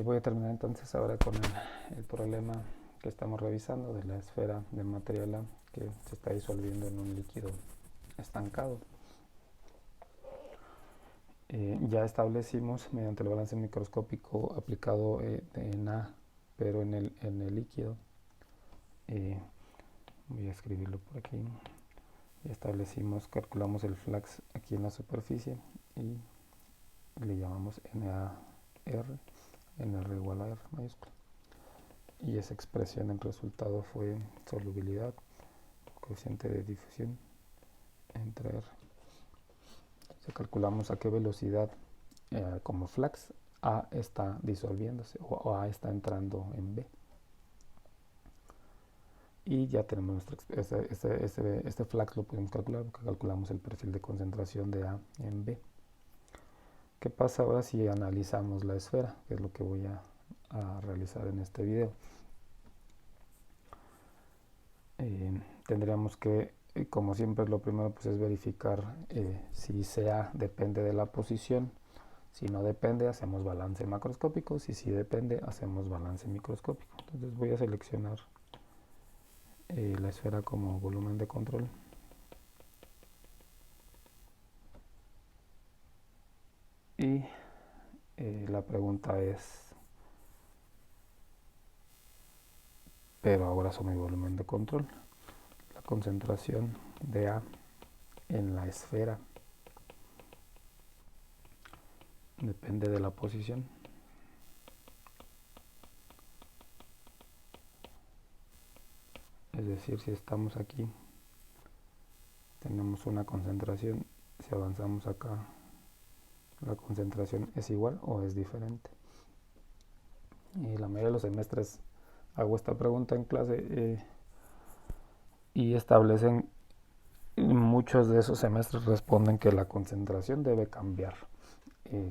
Voy a terminar entonces ahora con el problema que estamos revisando de la esfera de material A que se está disolviendo en un líquido estancado. Ya establecimos mediante el balance microscópico aplicado en A, pero en el líquido. Voy a escribirlo por aquí. Ya establecimos, calculamos el flux aquí en la superficie y le llamamos NaR, NR igual a R mayúscula. Y esa expresión, el resultado fue solubilidad, coeficiente de difusión entre R. Si calculamos a qué velocidad como flux A está disolviéndose o A está entrando en B. Y ya tenemos este flux lo podemos calcular porque calculamos el perfil de concentración de A en B. ¿Qué pasa ahora si analizamos la esfera? Que es lo que voy a realizar en este video. Tendríamos que, como siempre, lo primero pues es verificar si CA depende de la posición. Si no depende, hacemos balance macroscópico. Si sí depende, hacemos balance microscópico. Entonces voy a seleccionar la esfera como volumen de control. Y la pregunta es, pero ahora sobre mi volumen de control, la concentración de A en la esfera depende de la posición. Es decir, si estamos aquí, tenemos una concentración. Si avanzamos acá, la concentración es igual o es diferente. Y la mayoría de los semestres hago esta pregunta en clase y establecen, muchos de esos semestres responden que la concentración debe cambiar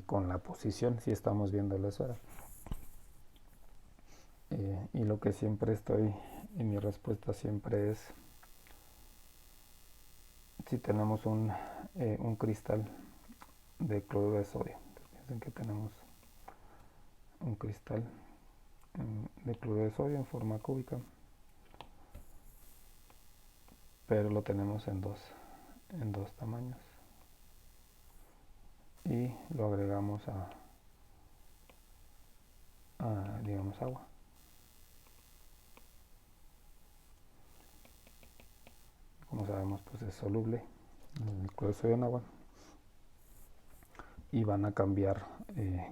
con la posición si estamos viendo la esfera. Y lo que siempre estoy, en mi respuesta siempre es, si tenemos un cristal de cloruro de sodio. Piensen que tenemos un cristal de cloruro de sodio en forma cúbica, pero lo tenemos en dos tamaños y lo agregamos digamos, agua. Como sabemos, pues es soluble el cloruro de sodio en agua y van a cambiar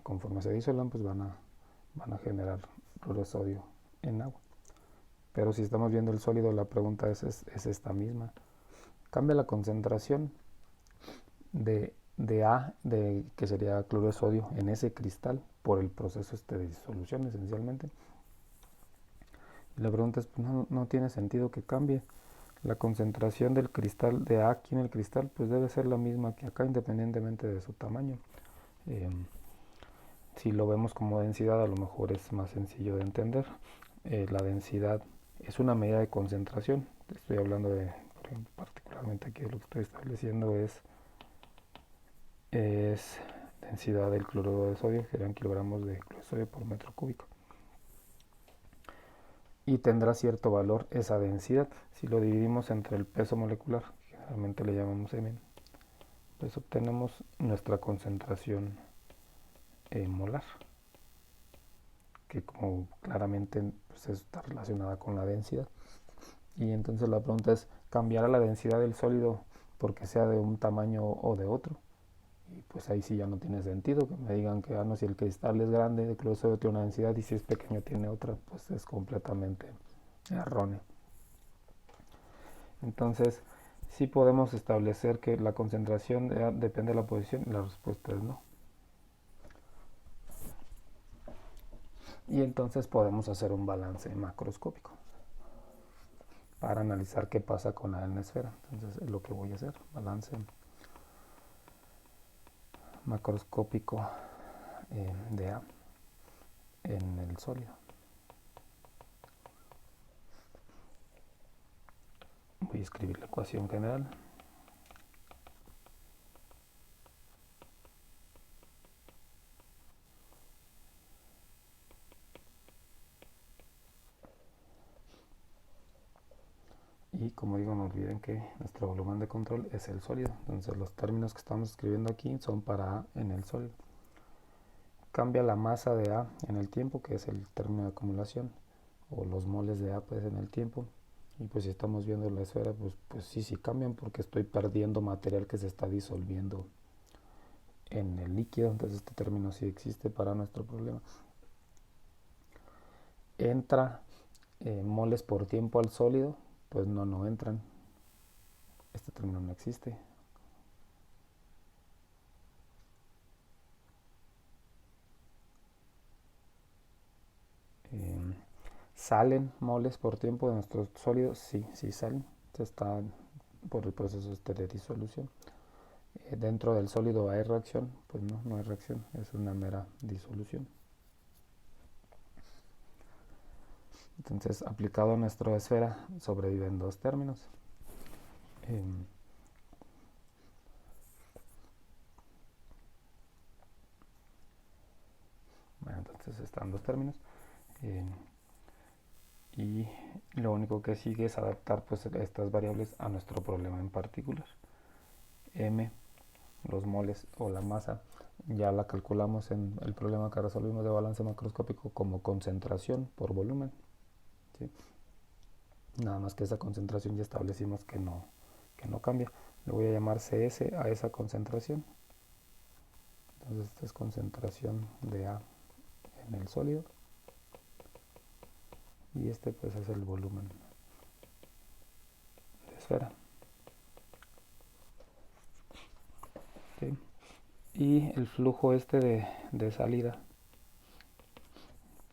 conforme se disuelvan, pues van a generar cloruro de sodio en agua. Pero si estamos viendo el sólido, la pregunta es esta misma. Cambia la concentración de A, que sería cloruro de sodio, en ese cristal por el proceso de disolución esencialmente. Y la pregunta es, pues no tiene sentido que cambie. La concentración del cristal de A aquí en el cristal pues debe ser la misma que acá, independientemente de su tamaño. Si lo vemos como densidad, a lo mejor es más sencillo de entender. La densidad es una medida de concentración. Estoy hablando de, por ejemplo, particularmente aquí lo que estoy estableciendo es densidad del cloruro de sodio, que serán kilogramos de cloruro de sodio por metro cúbico. Y tendrá cierto valor esa densidad. Si lo dividimos entre el peso molecular, que generalmente le llamamos M, pues obtenemos nuestra concentración molar, que como claramente pues está relacionada con la densidad. Y entonces la pregunta es, ¿cambiará la densidad del sólido porque sea de un tamaño o de otro? Y pues ahí sí ya no tiene sentido que me digan que no, si el cristal es grande de cloruro de sodio tiene una densidad y si es pequeño tiene otra, pues es completamente erróneo. Entonces sí podemos establecer que la concentración depende de la posición, y la respuesta es no. Y entonces podemos hacer un balance macroscópico para analizar qué pasa con A en la esfera. Entonces es lo que voy a hacer, balance macroscópico de A en el sólido. Voy a escribir la ecuación general. Y como digo, no olviden que nuestro volumen de control es el sólido. Entonces los términos que estamos escribiendo aquí son para A en el sólido. Cambia la masa de A en el tiempo, que es el término de acumulación, o los moles de A pues en el tiempo. Y pues si estamos viendo la esfera, pues sí cambian, porque estoy perdiendo material que se está disolviendo en el líquido. Entonces este término sí existe para nuestro problema. Entra moles por tiempo al sólido, pues no entran. Este término no existe. ¿Salen moles por tiempo de nuestro sólido? Sí salen. Está por el proceso de disolución. Dentro del sólido hay reacción, pues no hay reacción, es una mera disolución. Entonces, aplicado a nuestra esfera, sobreviven dos términos. Bueno, entonces están dos términos. Y lo único que sigue es adaptar pues estas variables a nuestro problema en particular. M, los moles o la masa, ya la calculamos en el problema que resolvimos de balance macroscópico como concentración por volumen, ¿sí? Nada más que esa concentración ya establecimos que no cambia. Le voy a llamar CS a esa concentración. Entonces esta es concentración de A en el sólido, y este pues es el volumen de esfera. ¿Sí? Y el flujo de salida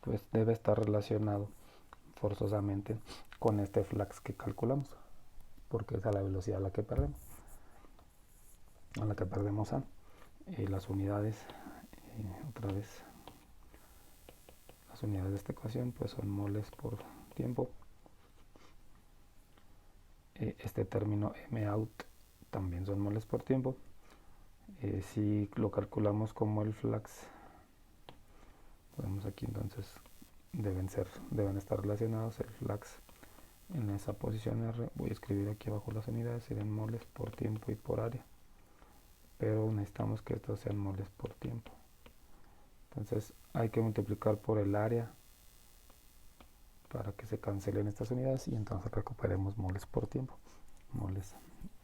pues debe estar relacionado forzosamente con este flux que calculamos, porque es a la velocidad a la que perdemos A. Las unidades, otra vez, las unidades de esta ecuación pues son moles por tiempo. Este término mout también son moles por tiempo. Si lo calculamos como el flux, podemos aquí entonces deben estar relacionados. El flux en esa posición R, voy a escribir aquí abajo las unidades, serían moles por tiempo y por área, pero necesitamos que estos sean moles por tiempo. Entonces hay que multiplicar por el área para que se cancelen estas unidades y entonces recuperemos moles por tiempo, moles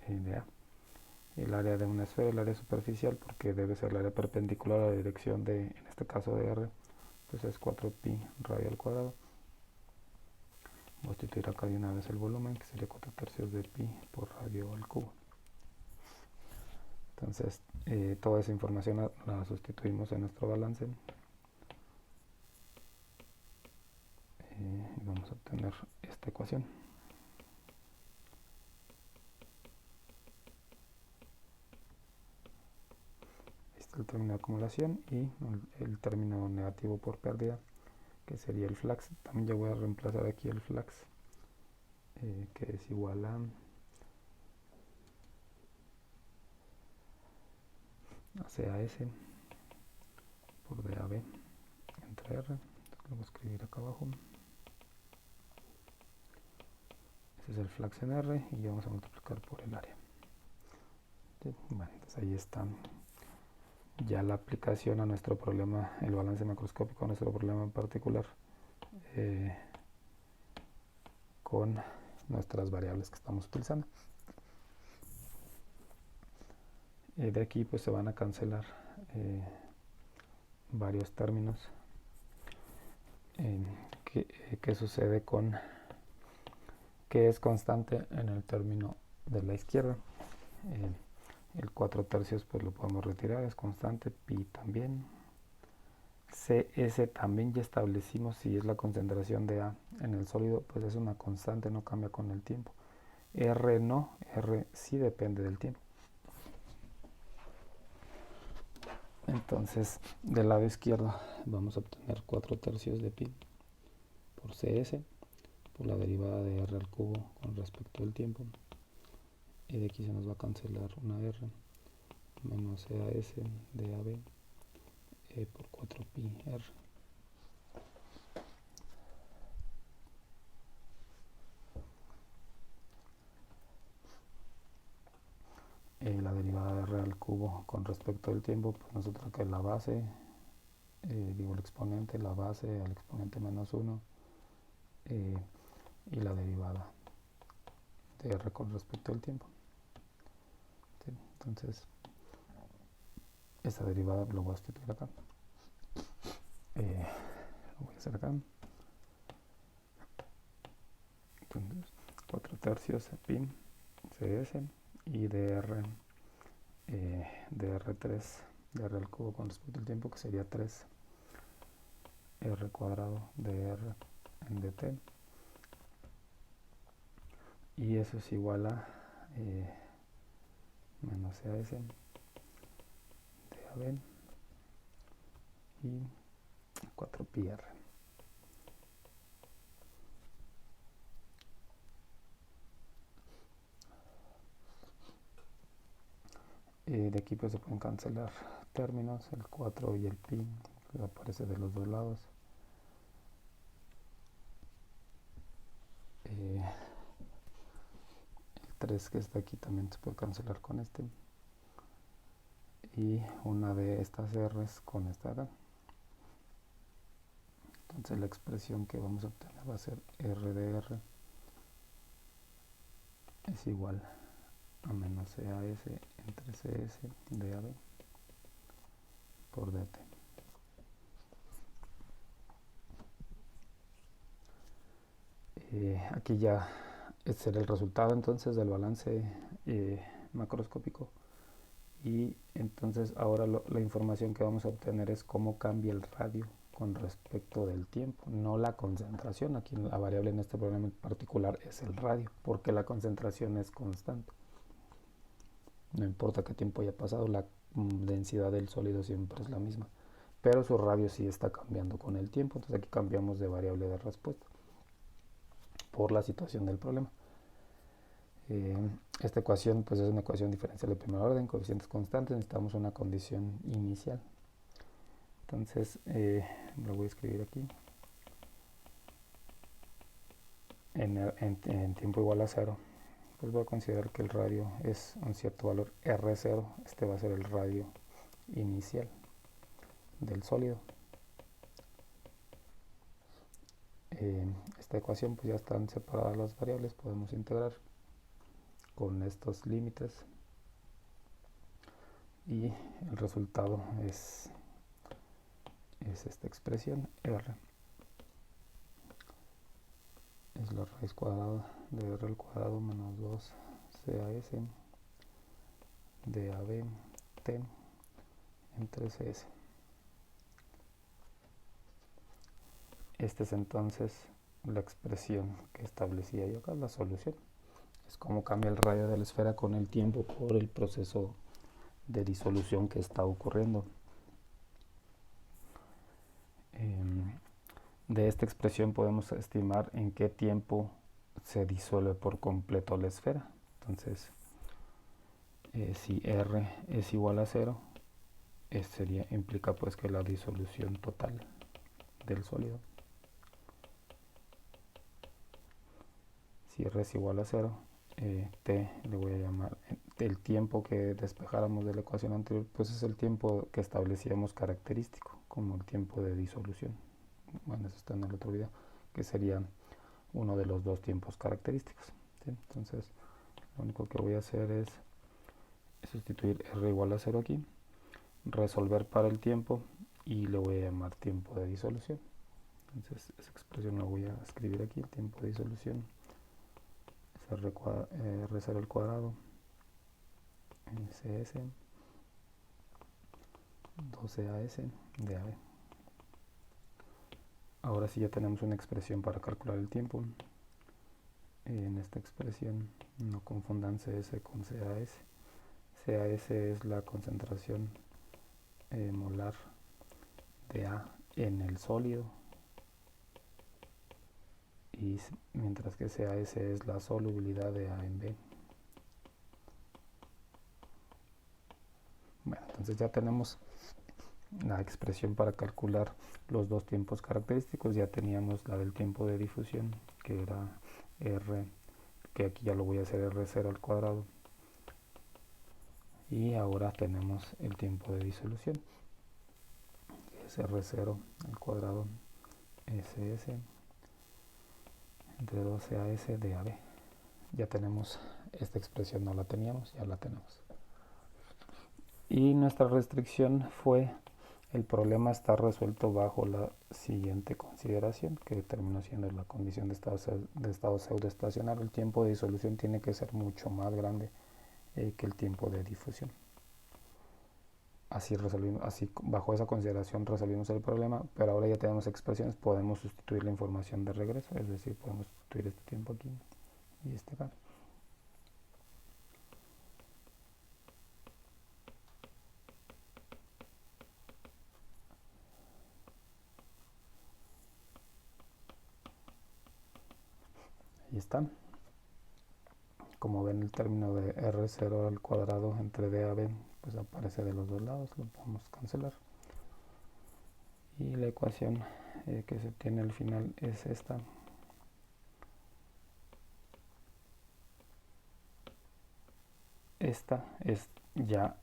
de A. El área de una esfera, el área superficial, porque debe ser el área perpendicular a la dirección de, en este caso de R, pues es 4pi radio al cuadrado. Voy a sustituir acá de una vez el volumen, que sería 4/3 de pi por radio al cubo. Entonces toda esa información la sustituimos en nuestro balance. Y vamos a obtener esta ecuación. El término de acumulación y el término negativo por pérdida, que sería el flux. También yo voy a reemplazar aquí el flux, que es igual a CAS por DAB entre R. Lo voy a escribir acá abajo. Ese es el flux en R y vamos a multiplicar por el área. ¿Sí? Bueno, entonces ahí está ya la aplicación a nuestro problema, el balance macroscópico a nuestro problema en particular, con nuestras variables que estamos utilizando. De aquí pues se van a cancelar varios términos. ¿Qué sucede con que es constante en el término de la izquierda? El 4/3 pues lo podemos retirar, es constante. Pi también. CS también ya establecimos, si es la concentración de A en el sólido, pues es una constante, no cambia con el tiempo. R no, R sí depende del tiempo. Entonces del lado izquierdo vamos a obtener 4/3 de pi por CS, por la derivada de R al cubo con respecto al tiempo. Y de aquí se nos va a cancelar una R menos CAS de AB por 4pi R. la derivada de r al cubo con respecto al tiempo, pues nosotros que la base, digo el exponente, la base al exponente menos 1 y la derivada de r con respecto al tiempo. ¿Sí? Entonces, esa derivada lo voy a sustituir acá. Lo voy a hacer acá. Entonces, 4 tercios pi cs y dr dr3 de r al cubo con respecto al tiempo, que sería 3 r cuadrado de r en dt, y eso es igual a menos CAS de AB y 4 pi r. De aquí pues se pueden cancelar términos, el 4 y el pi aparece de los dos lados. El 3 que está aquí también se puede cancelar con este, y una de estas r's con esta acá. Entonces la expresión que vamos a obtener va a ser r de r es igual a menos CAS entre CS de AB por dt. Aquí ya este será el resultado entonces del balance macroscópico, y entonces ahora la información que vamos a obtener es cómo cambia el radio con respecto del tiempo, no la concentración. Aquí la variable en este problema en particular es el radio, porque la concentración es constante. No importa qué tiempo haya pasado, la densidad del sólido siempre es la misma, pero su radio sí está cambiando con el tiempo. Entonces aquí cambiamos de variable de respuesta por la situación del problema. Esta ecuación pues es una ecuación diferencial de primer orden, coeficientes constantes, necesitamos una condición inicial. Entonces lo voy a escribir aquí. En tiempo igual a 0, pues voy a considerar que el radio es un cierto valor R0. Este va a ser el radio inicial del sólido. Esta ecuación pues ya están separadas las variables, podemos integrar con estos límites y el resultado es esta expresión R es la raíz cuadrada de R al cuadrado menos 2 CAS de AB T entre CS. Esta es entonces la expresión que establecía yo acá, la solución. Es cómo cambia el radio de la esfera con el tiempo por el proceso de disolución que está ocurriendo. De esta expresión podemos estimar en qué tiempo se disuelve por completo la esfera. Entonces, si R es igual a 0, implica pues que la disolución total del sólido. Si R es igual a 0, T le voy a llamar el tiempo que despejáramos de la ecuación anterior, pues es el tiempo que establecíamos característico como el tiempo de disolución. Bueno, eso está en el otro video, que sería uno de los dos tiempos característicos, ¿sí? Entonces lo único que voy a hacer es sustituir R igual a 0 aquí, resolver para el tiempo y le voy a llamar tiempo de disolución. Entonces esa expresión la voy a escribir aquí, tiempo de disolución es R0 al cuadrado en CS 12AS de AB. Ahora sí ya tenemos una expresión para calcular el tiempo. En esta expresión no confundan CS con CAS. CAS es la concentración molar de A en el sólido, y mientras que CAS es la solubilidad de A en B. Bueno, entonces ya tenemos la expresión para calcular los dos tiempos característicos. Ya teníamos la del tiempo de difusión, que era R, que aquí ya lo voy a hacer R0 al cuadrado Y ahora tenemos el tiempo de disolución, que es R0 al cuadrado SS entre 12AS de AB. Ya tenemos esta expresión, no la teníamos, ya la tenemos. Y nuestra restricción fue: el problema está resuelto bajo la siguiente consideración, que terminó siendo la condición de estado pseudoestacionario. El tiempo de disolución tiene que ser mucho más grande que el tiempo de difusión. Así bajo esa consideración resolvimos el problema, pero ahora ya tenemos expresiones, podemos sustituir la información de regreso, es decir, podemos sustituir este tiempo aquí y este acá. Ahí está. Como ven, el término de R0 al cuadrado entre D a B pues aparece de los dos lados, lo podemos cancelar. Y la ecuación que se obtiene al final es esta. Esta es ya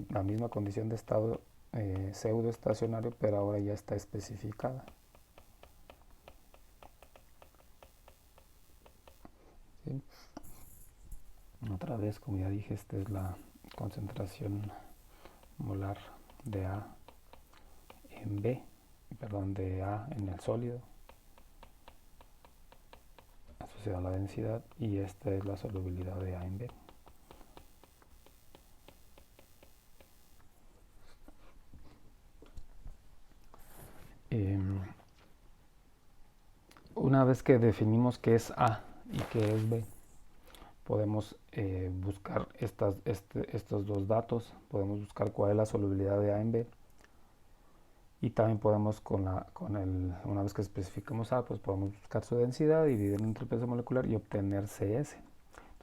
la misma condición de estado pseudoestacionario, pero ahora ya está especificada. ¿Sí? Otra vez, como ya dije, esta es la concentración molar de A en B, perdón, de A en el sólido asociada a la densidad, y esta es la solubilidad de A en B. Una vez que definimos qué es A y qué es B, podemos buscar estos dos datos, podemos buscar cuál es la solubilidad de A en B, y también podemos una vez que especificamos A, pues podemos buscar su densidad, dividirlo entre el peso molecular y obtener CS.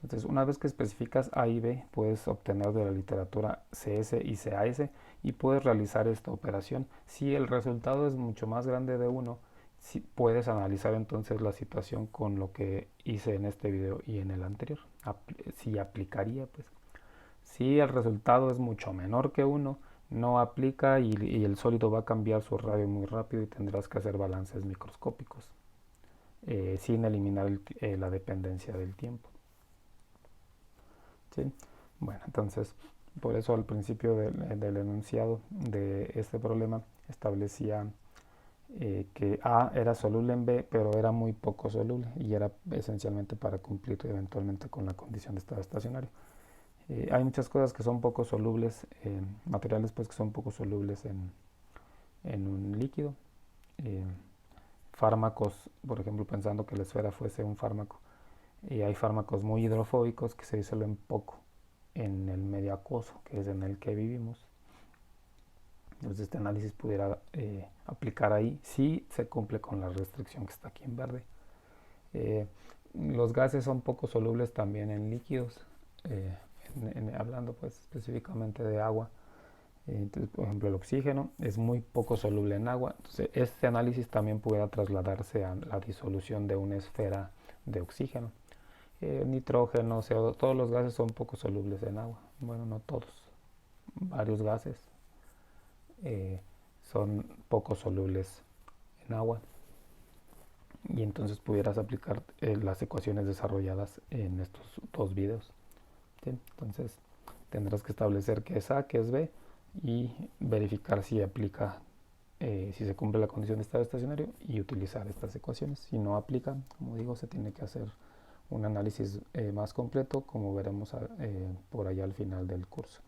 Entonces, una vez que especificas A y B, puedes obtener de la literatura CS y CAS y puedes realizar esta operación. Si el resultado es mucho más grande de 1, si puedes analizar entonces la situación con lo que hice en este video y en el anterior. Si aplicaría, pues. Si el resultado es mucho menor que 1, no aplica y el sólido va a cambiar su radio muy rápido y tendrás que hacer balances microscópicos sin eliminar la dependencia del tiempo. ¿Sí? Bueno, entonces, por eso al principio del enunciado de este problema establecía que A era soluble en B, pero era muy poco soluble y era esencialmente para cumplir eventualmente con la condición de estado estacionario. Hay muchas cosas que son poco solubles, materiales pues que son poco solubles en un líquido. Fármacos, por ejemplo, pensando que la esfera fuese un fármaco, hay fármacos muy hidrofóbicos que se disuelven poco en el medio acuoso, que es en el que vivimos. Entonces este análisis pudiera aplicar ahí si se cumple con la restricción que está aquí en verde. Los gases son poco solubles también en líquidos, hablando pues específicamente de agua. Entonces, por ejemplo, el oxígeno es muy poco soluble en agua. Entonces este análisis también pudiera trasladarse a la disolución de una esfera de oxígeno. Nitrógeno, CO2, todos los gases son poco solubles en agua. Bueno, no todos, varios gases son poco solubles en agua, y entonces pudieras aplicar las ecuaciones desarrolladas en estos dos videos. ¿Sí? Entonces tendrás que establecer qué es A, qué es B y verificar si aplica, si se cumple la condición de estado estacionario, y utilizar estas ecuaciones. Si no aplica, como digo, se tiene que hacer un análisis más completo, como veremos por allá al final del curso.